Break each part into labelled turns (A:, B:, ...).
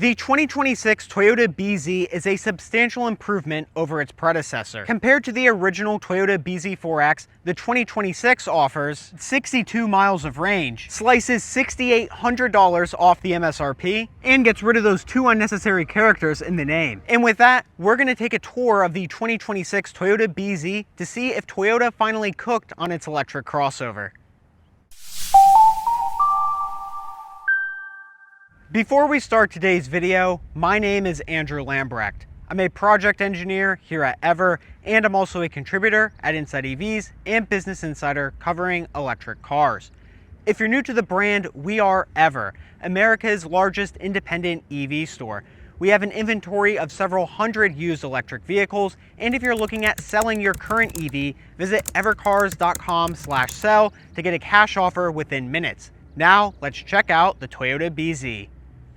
A: The 2026 Toyota BZ is a substantial improvement over its predecessor. Compared to the original Toyota BZ4X, the 2026 offers 62 miles of range, slices $6,800 off the MSRP, and gets rid of those two unnecessary characters in the name. And with that, we're going to take a tour of the 2026 Toyota BZ to see if Toyota finally cooked on its electric crossover. Before we start today's video, my name is Andrew Lambrecht. I'm a project engineer here at Ever, and I'm also a contributor at Inside EVs and Business Insider covering electric cars. If you're new to the brand, we are Ever, America's largest independent EV store. We have an inventory of several hundred used electric vehicles, and if you're looking at selling your current EV, visit evercars.com/sell to get a cash offer within minutes. Now, let's check out the Toyota BZ.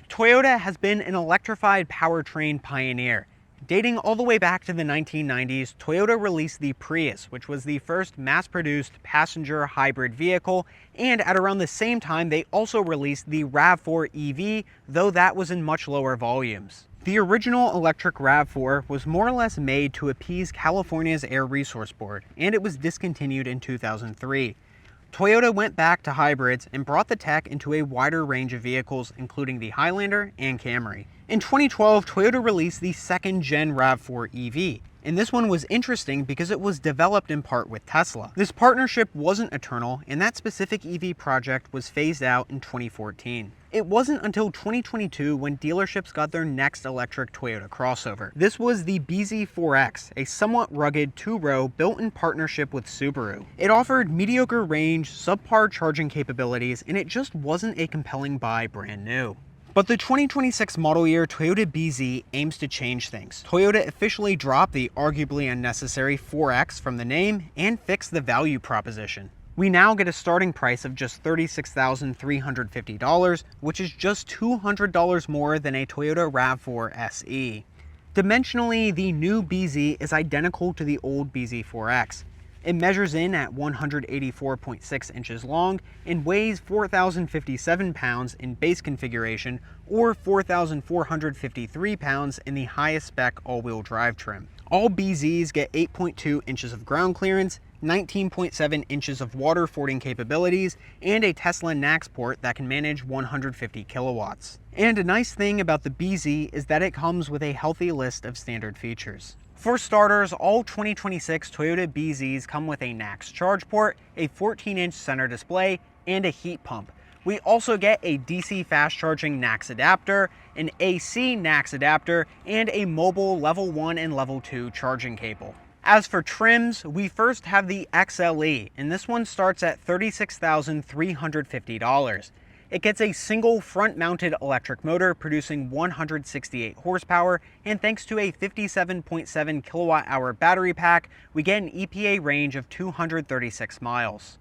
A: Toyota has been an electrified powertrain pioneer. Dating all the way back to the 1990s, Toyota released the Prius, which was the first mass-produced passenger hybrid vehicle, and at around the same time, they also released the RAV4 EV, though that was in much lower volumes. The original electric RAV4 was more or less made to appease California's Air Resource Board, and it was discontinued in 2003. Toyota went back to hybrids and brought the tech into a wider range of vehicles, including the Highlander and Camry. In 2012, Toyota released the second-gen RAV4 EV, and this one was interesting because it was developed in part with Tesla. This partnership wasn't eternal, and that specific EV project was phased out in 2014. It wasn't until 2022 when dealerships got their next electric Toyota crossover. This was the BZ4X, a somewhat rugged two-row built in partnership with Subaru. It offered mediocre range, subpar charging capabilities, and it just wasn't a compelling buy brand new. But the 2026 model year Toyota BZ aims to change things. Toyota officially dropped the arguably unnecessary 4X from the name and fixed the value proposition. We now get a starting price of just $36,350, which is just $200 more than a Toyota RAV4 SE. Dimensionally, the new BZ is identical to the old BZ4X. It measures in at 184.6 inches long and weighs 4,057 pounds in base configuration or 4,453 pounds in the highest spec all-wheel drive trim. All BZs get 8.2 inches of ground clearance, 19.7 inches of water fording capabilities, and a Tesla NACS port that can manage 150 kilowatts. And a nice thing about the BZ is that it comes with a healthy list of standard features. For starters, all 2026 Toyota BZs come with a NACS charge port, a 14-inch center display, and a heat pump. We also get a DC fast charging NACS adapter, an AC NACS adapter, and a mobile level 1 and level 2 charging cable. As for trims, we first have the XLE, and this one starts at $36,350. It gets a single front-mounted electric motor producing 168 horsepower, and thanks to a 57.7 kilowatt-hour battery pack, we get an EPA range of 236 miles.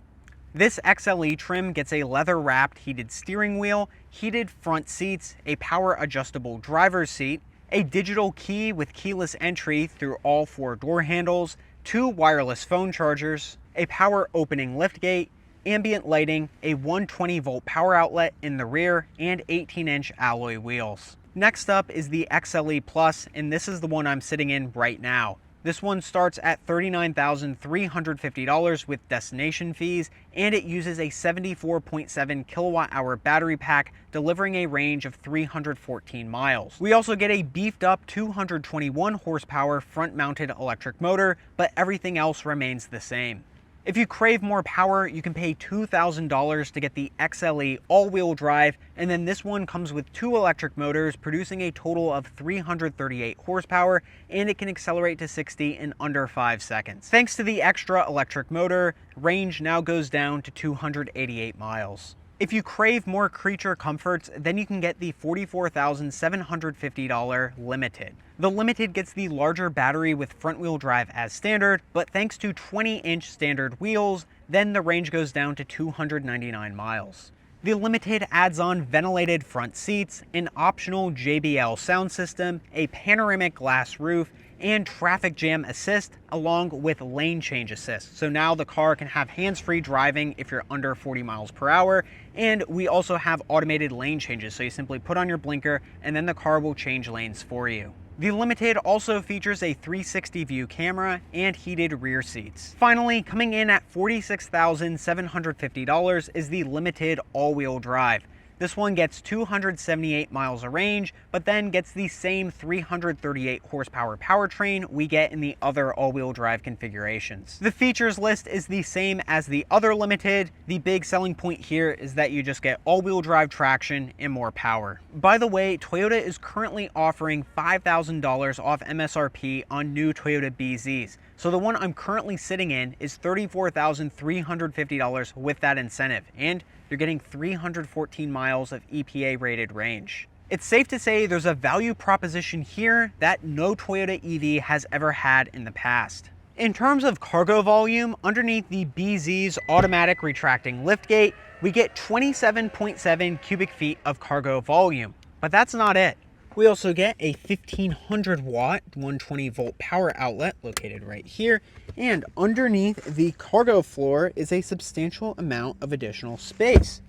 A: This XLE trim gets a leather-wrapped heated steering wheel, heated front seats, a power-adjustable driver's seat, a digital key with keyless entry through all four door handles, 2 wireless phone chargers, a power opening liftgate, ambient lighting, a 120-volt power outlet in the rear, and 18-inch alloy wheels. Next up is the XLE Plus, and this is the one I'm sitting in right now. This one starts at $39,350 with destination fees, and it uses a 74.7 kilowatt-hour battery pack, delivering a range of 314 miles. We also get a beefed up 221 horsepower front-mounted electric motor, but everything else remains the same. If you crave more power, you can pay $2,000 to get the XLE all-wheel drive, and then this one comes with 2 electric motors producing a total of 338 horsepower, and it can accelerate to 60 in under 5 seconds. Thanks to the extra electric motor, range now goes down to 288 miles. If you crave more creature comforts, then you can get the $44,750 Limited. The Limited gets the larger battery with front-wheel drive as standard, but thanks to 20-inch standard wheels, then the range goes down to 299 miles. The Limited adds on ventilated front seats, an optional JBL sound system, a panoramic glass roof, and traffic jam assist along with lane change assist. So now the car can have hands-free driving if you're under 40 miles per hour. And we also have automated lane changes. So you simply put on your blinker and then the car will change lanes for you. The Limited also features a 360 view camera and heated rear seats. Finally, coming in at $46,750 is the Limited all-wheel drive. This one gets 278 miles of range, but then gets the same 338 horsepower powertrain we get in the other all-wheel drive configurations. The features list is the same as the other Limited. The big selling point here is that you just get all-wheel drive traction and more power. By the way, Toyota is currently offering $5,000 off MSRP on new Toyota BZs. So the one I'm currently sitting in is $34,350 with that incentive, and you're getting 314 miles of EPA rated range. It's safe to say there's a value proposition here that no Toyota EV has ever had in the past. In terms of cargo volume, underneath the BZ's automatic retracting liftgate, we get 27.7 cubic feet of cargo volume, but that's not it. We also get a 1500 watt 120 volt power outlet located right here, and underneath the cargo floor is a substantial amount of additional space.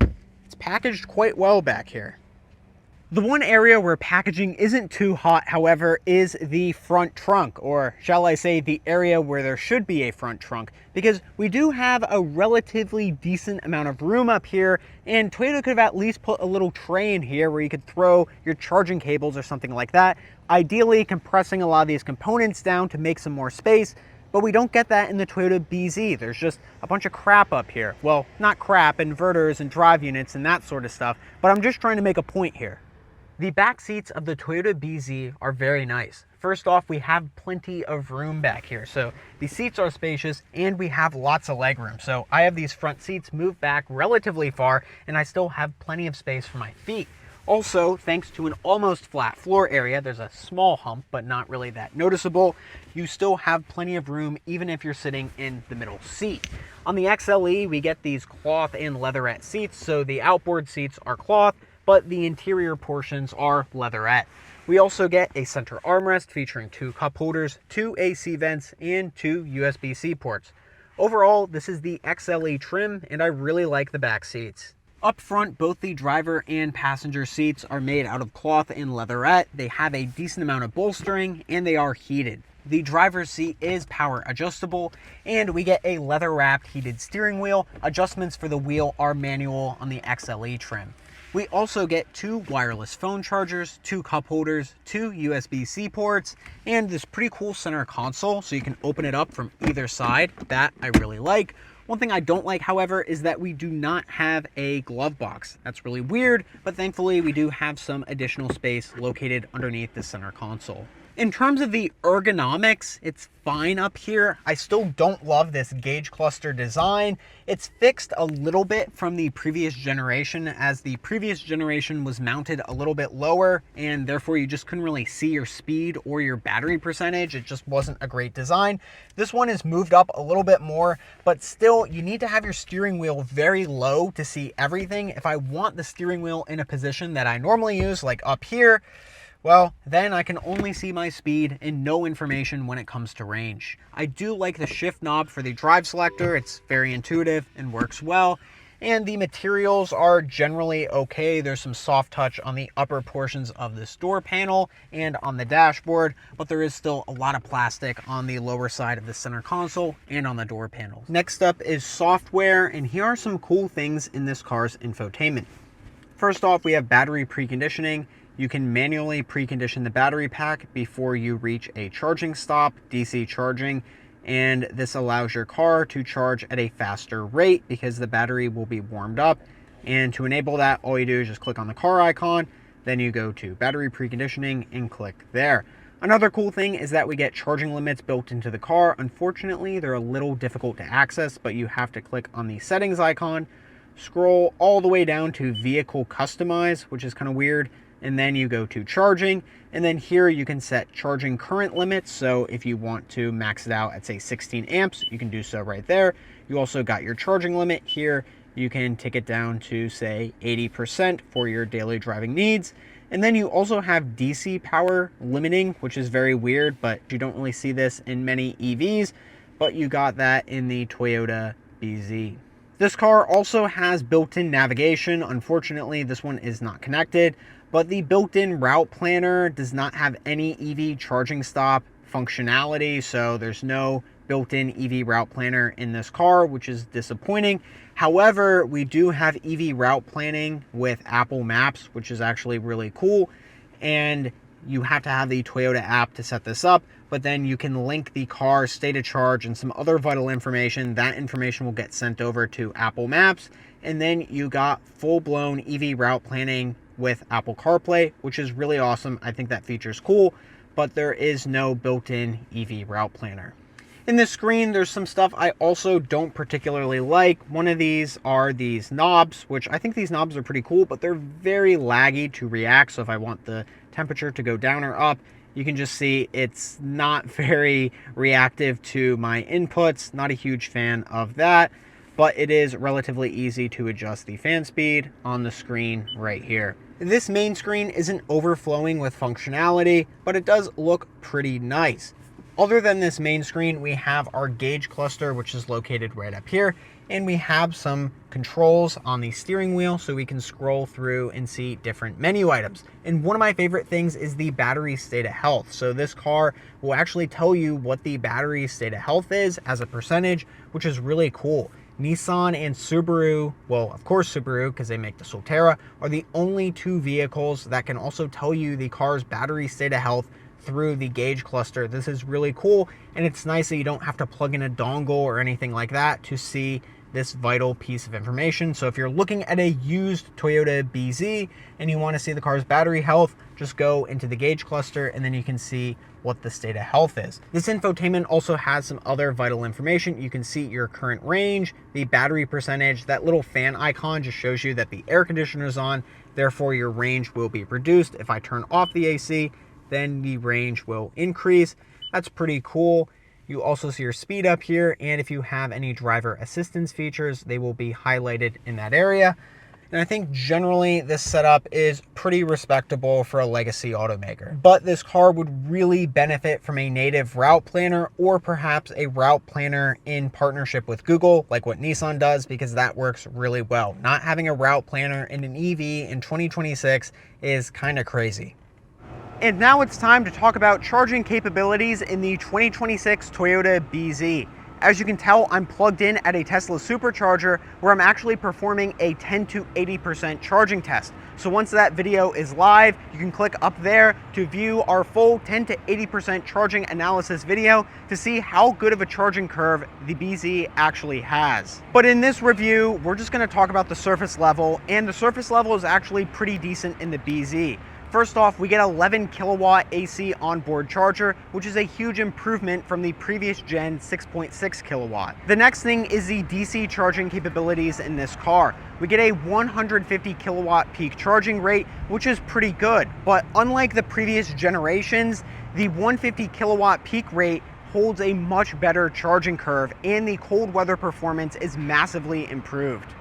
A: It's packaged quite well back here. The one area where packaging isn't too hot, however, is the front trunk, or shall I say the area where there should be a front trunk, because we do have a relatively decent amount of room up here, and Toyota could have at least put a little tray in here where you could throw your charging cables or something like that, ideally compressing a lot of these components down to make some more space. But we don't get that in the Toyota BZ. There's just a bunch of crap up here. Well, not crap, inverters and drive units and that sort of stuff, but I'm just trying to make a point here. The back seats of the Toyota BZ are very nice. First off, we have plenty of room back here. So the seats are spacious and we have lots of leg room. So I have these front seats moved back relatively far and I still have plenty of space for my feet. Also, thanks to an almost flat floor area, there's a small hump, but not really that noticeable. You still have plenty of room even if you're sitting in the middle seat. On the XLE, we get these cloth and leatherette seats. So the outboard seats are cloth, but the interior portions are leatherette. We also get a center armrest featuring 2 cup holders, 2 AC vents, and 2 USB-C ports. Overall, this is the XLE trim, and I really like the back seats. Up front, both the driver and passenger seats are made out of cloth and leatherette. They have a decent amount of bolstering, and they are heated. The driver's seat is power adjustable, and we get a leather-wrapped heated steering wheel. Adjustments for the wheel are manual on the XLE trim. We also get 2 wireless phone chargers, 2 cup holders, 2 USB-C ports, and this pretty cool center console so you can open it up from either side. That I really like. One thing I don't like, however, is that we do not have a glove box. That's really weird, but thankfully we do have some additional space located underneath the center console. In terms of the ergonomics, it's fine up here. I still don't love this gauge cluster design. It's fixed a little bit from the previous generation, as the previous generation was mounted a little bit lower and therefore you just couldn't really see your speed or your battery percentage. It just wasn't a great design. This one is moved up a little bit more, but still you need to have your steering wheel very low to see everything. If I want the steering wheel in a position that I normally use, like up here, well, then I can only see my speed and no information when it comes to range. I do like the shift knob for the drive selector. It's very intuitive and works well. And the materials are generally okay. There's some soft touch on the upper portions of this door panel and on the dashboard, but there is still a lot of plastic on the lower side of the center console and on the door panel. Next up is software, and here are some cool things in this car's infotainment. First off, we have battery preconditioning. You can manually precondition the battery pack before you reach a charging stop, DC charging, and this allows your car to charge at a faster rate because the battery will be warmed up. And to enable that, all you do is just click on the car icon, then you go to battery preconditioning and click there. Another cool thing is that we get charging limits built into the car. Unfortunately, they're a little difficult to access, but you have to click on the settings icon, scroll all the way down to vehicle customize, which is kind of weird. And then you go to charging, and then here you can set charging current limits. So if you want to max it out at say 16 amps, you can do so right there. You also got your charging limit here you can take it down to say 80% for your daily driving needs. And then you also have DC power limiting, which is very weird, but you don't really see this in many EVs, but you got that in the Toyota BZ. This car also has built-in navigation. Unfortunately, this one is not connected, but the built-in route planner does not have any EV charging stop functionality, so there's no built-in EV route planner in this car, which is disappointing. However, we do have EV route planning with Apple Maps, which is actually really cool, and you have to have the Toyota app to set this up, but then you can link the car's state of charge and some other vital information. That information will get sent over to Apple Maps, and then you got full-blown EV route planning with Apple CarPlay, which is really awesome. I think that feature's cool, but there is no built-in EV route planner. In this screen, there's some stuff I also don't particularly like. One of these are these knobs, which I think these knobs are pretty cool, but they're very laggy to react. So if I want the temperature to go down or up, you can just see it's not very reactive to my inputs. Not a huge fan of that, but it is relatively easy to adjust the fan speed on the screen right here. This main screen isn't overflowing with functionality, but it does look pretty nice. Other than this main screen, we have our gauge cluster, which is located right up here, and we have some controls on the steering wheel so we can scroll through and see different menu items. And one of my favorite things is the battery state of health. So this car will actually tell you what the battery state of health is as a percentage, which is really cool. Nissan and Subaru, well, of course Subaru, because they make the Solterra, are the only two vehicles that can also tell you the car's battery state of health through the gauge cluster. This is really cool, and it's nice that you don't have to plug in a dongle or anything like that to see this vital piece of information. So if you're looking at a used Toyota BZ and you want to see the car's battery health, just go into the gauge cluster and then you can see what the state of health is. This infotainment also has some other vital information. You can see your current range, the battery percentage. That little fan icon just shows you that the air conditioner is on, therefore your range will be reduced. If I turn off the AC, then the range will increase. That's pretty cool. You also see your speed up here, and if you have any driver assistance features, they will be highlighted in that area. And I think generally this setup is pretty respectable for a legacy automaker. But this car would really benefit from a native route planner, or perhaps a route planner in partnership with Google, like what Nissan does, because that works really well. Not having a route planner in an EV in 2026 is kind of crazy. And now it's time to talk about charging capabilities in the 2026 Toyota BZ. As you can tell, I'm plugged in at a Tesla Supercharger where I'm actually performing a 10 to 80% charging test. So once that video is live, you can click up there to view our full 10 to 80% charging analysis video to see how good of a charging curve the BZ actually has. But in this review, we're just going to talk about the surface level, and the surface level is actually pretty decent in the BZ. First off, we get 11 kilowatt AC onboard charger, which is a huge improvement from the previous gen 6.6 kilowatt. The next thing is the DC charging capabilities in this car. We get a 150 kilowatt peak charging rate, which is pretty good. But unlike the previous generations, the 150 kilowatt peak rate holds a much better charging curve, and the cold weather performance is massively improved.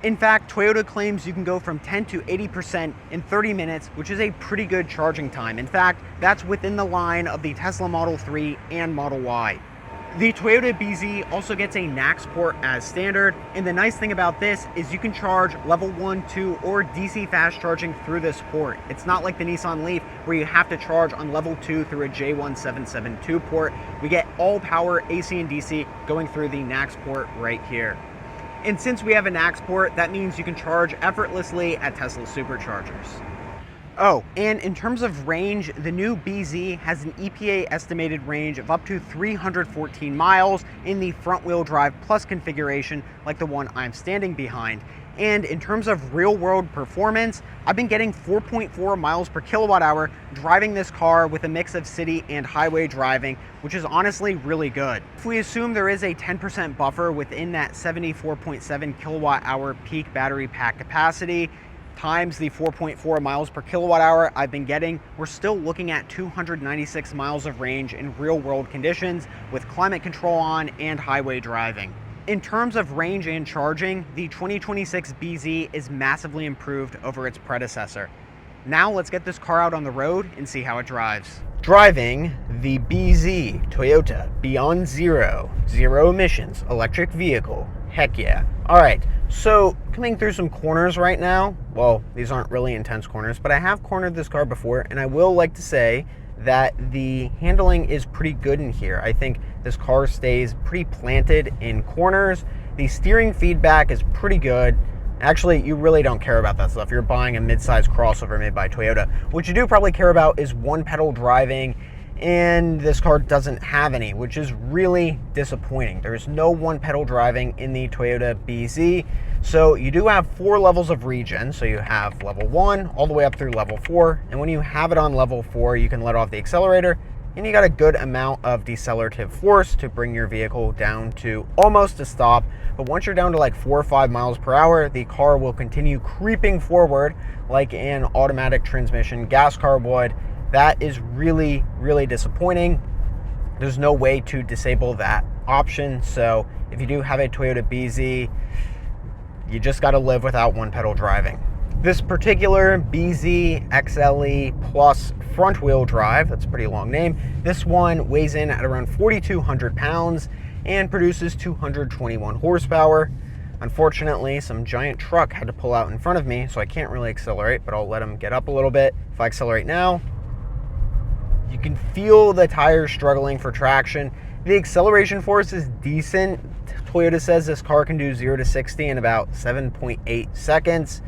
A: In fact, Toyota claims you can go from 10 to 80% in 30 minutes, which is a pretty good charging time. In fact, that's within the line of the Tesla Model 3 and Model Y. The Toyota BZ also gets a NACS port as standard, and the nice thing about this is you can charge level 1, 2, or DC fast charging through this port. It's not like the Nissan Leaf where you have to charge on level 2 through a J1772 port. We get all power AC and DC going through the NACS port right here. And since we have a NACS port, that means you can charge effortlessly at Tesla Superchargers. Oh, and in terms of range, the new BZ has an EPA estimated range of up to 314 miles in the front-wheel drive plus configuration like the one I'm standing behind. And in terms of real-world performance, I've been getting 4.4 miles per kilowatt hour driving this car with a mix of city and highway driving, which is honestly really good. If we assume there is a 10% buffer within that 74.7 kilowatt hour peak battery pack capacity, times the 4.4 miles per kilowatt hour I've been getting, we're still looking at 296 miles of range in real-world conditions with climate control on and highway driving. In terms of range and charging, the 2026 BZ is massively improved over its predecessor. Now let's get this car out on the road and see how it drives. Driving the BZ Toyota Beyond Zero, zero emissions electric vehicle. Heck yeah. All right, so coming through some corners right now. Well, these aren't really intense corners, but I have cornered this car before, and I will like to say that the handling is pretty good in here. I think this car stays pretty planted in corners. The steering feedback is pretty good. Actually, you really don't care about that stuff. You're buying a mid-size crossover made by Toyota. What you do probably care about is one-pedal driving, and this car doesn't have any, which is really disappointing. There's no one-pedal driving in the Toyota BZ. So you do have 4 levels of regen. So you have level 1 all the way up through level 4. And when you have it on level 4, you can let off the accelerator, and you got a good amount of decelerative force to bring your vehicle down to almost a stop. But once you're down to like 4 or 5 miles per hour, the car will continue creeping forward like an automatic transmission gas car would. That is really, really disappointing. There's no way to disable that option. So if you do have a Toyota BZ, you just got to live without one-pedal driving. This particular BZ XLE Plus front wheel drive, that's a pretty long name. This one weighs in at around 4,200 pounds and produces 221 horsepower. Unfortunately, some giant truck had to pull out in front of me, so I can't really accelerate, but I'll let him get up a little bit. If I accelerate now, you can feel the tires struggling for traction. The acceleration force is decent. Toyota says this car can do 0 to 60 in about 7.8 seconds,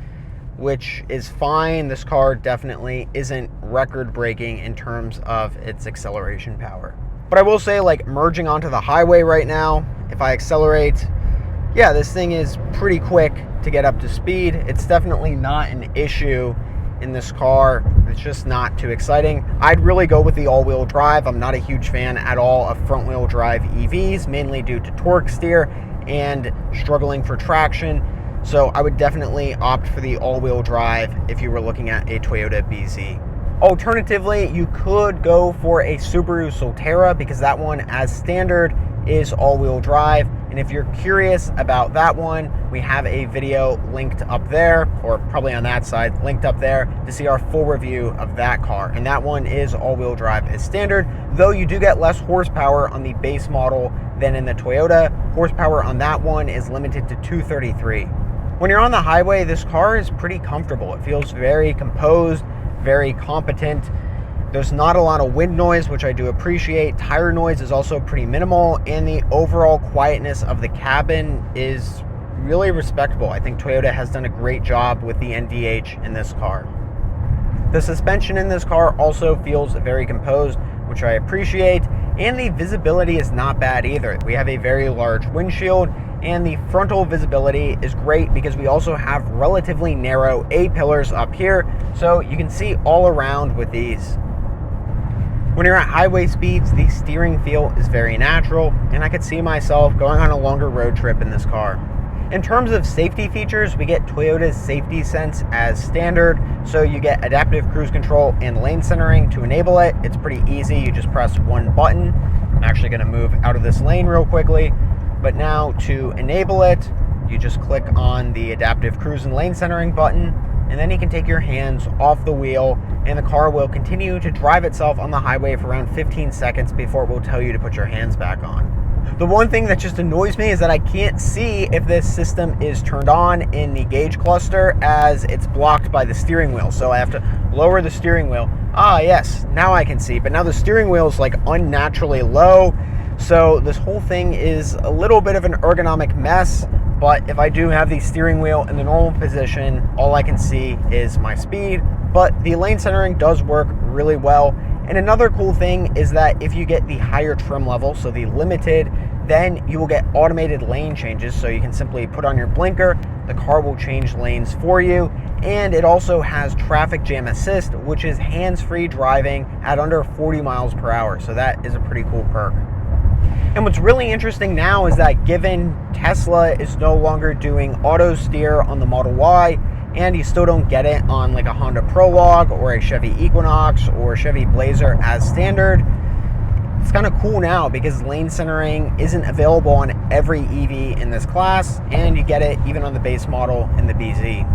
A: which is fine. This car definitely isn't record-breaking in terms of its acceleration power. But I will say, like, merging onto the highway right now, if I accelerate, yeah, this thing is pretty quick to get up to speed. It's definitely not an issue in this car. It's just not too exciting. I'd really go with the all-wheel drive. I'm not a huge fan at all of front-wheel drive EVs, mainly due to torque steer and struggling for traction. So I would definitely opt for the all-wheel drive if you were looking at a Toyota BZ. Alternatively, you could go for a Subaru Solterra, because that one, as standard, is all-wheel drive. And if you're curious about that one, we have a video linked up there, or probably on that side, linked up there to see our full review of that car. And that one is all-wheel drive as standard, though you do get less horsepower on the base model than in the Toyota. Horsepower on that one is limited to 233. When you're on the highway, this car is pretty comfortable. It feels very composed, very competent. There's not a lot of wind noise, which I do appreciate. Tire noise is also pretty minimal, and the overall quietness of the cabin is really respectable. I think Toyota has done a great job with the NVH in this car. The suspension in this car also feels very composed, which I appreciate, and the visibility is not bad either. We have a very large windshield, and the frontal visibility is great because we also have relatively narrow A-pillars up here, so you can see all around with these. When you're at highway speeds, the steering feel is very natural, and I could see myself going on a longer road trip in this car. In terms of safety features, we get Toyota's Safety Sense as standard, so you get adaptive cruise control and lane centering to enable it. It's pretty easy. You just press one button. I'm actually going to move out of this lane real quickly. But now to enable it, you just click on the adaptive cruise and lane centering button, and then you can take your hands off the wheel, and the car will continue to drive itself on the highway for around 15 seconds before it will tell you to put your hands back on. The one thing that just annoys me is that I can't see if this system is turned on in the gauge cluster, as it's blocked by the steering wheel. So I have to lower the steering wheel. Ah, yes, now I can see, but now the steering wheel is like unnaturally low. So this whole thing is a little bit of an ergonomic mess, but if I do have the steering wheel in the normal position, all I can see is my speed. But the lane centering does work really well. And another cool thing is that if you get the higher trim level, so the limited, then you will get automated lane changes. So you can simply put on your blinker, the car will change lanes for you. And it also has traffic jam assist, which is hands-free driving at under 40 miles per hour. So that is a pretty cool perk. And what's really interesting now is that given Tesla is no longer doing auto steer on the Model Y, and you still don't get it on like a Honda Prologue or a Chevy Equinox or Chevy Blazer as standard, it's kind of cool now because lane centering isn't available on every EV in this class, and you get it even on the base model in the BZ.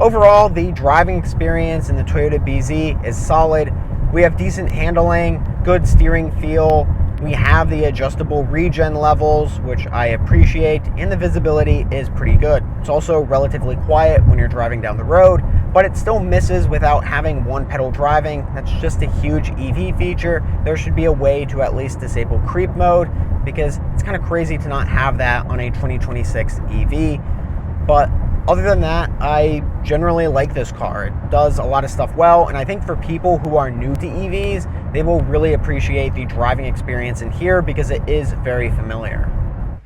A: Overall, the driving experience in the Toyota BZ is solid. We have decent handling, good steering feel. We have the adjustable regen levels, which I appreciate, and the visibility is pretty good. It's also relatively quiet when you're driving down the road, but it still misses without having one pedal driving. That's just a huge EV feature. There should be a way to at least disable creep mode, because it's kind of crazy to not have that on a 2026 EV. But other than that, I generally like this car. It does a lot of stuff well, and I think for people who are new to EVs, they will really appreciate the driving experience in here because it is very familiar.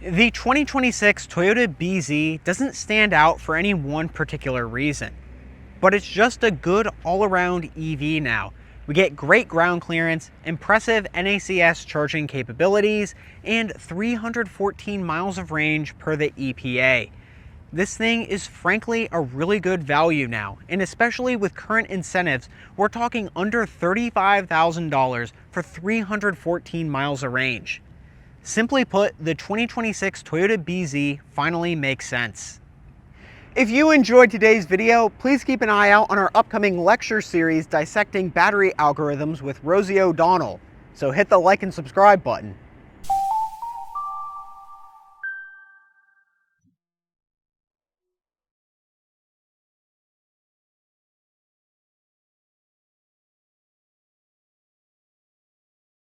A: The 2026 Toyota BZ doesn't stand out for any one particular reason, but it's just a good all-around EV now. We get great ground clearance, impressive NACS charging capabilities, and 314 miles of range per the EPA. This thing is frankly a really good value now, and especially with current incentives, we're talking under $35,000 for 314 miles of range. Simply put, the 2026 Toyota BZ finally makes sense. If you enjoyed today's video, please keep an eye out on our upcoming lecture series dissecting battery algorithms with Rosie O'Donnell. So hit the like and subscribe button.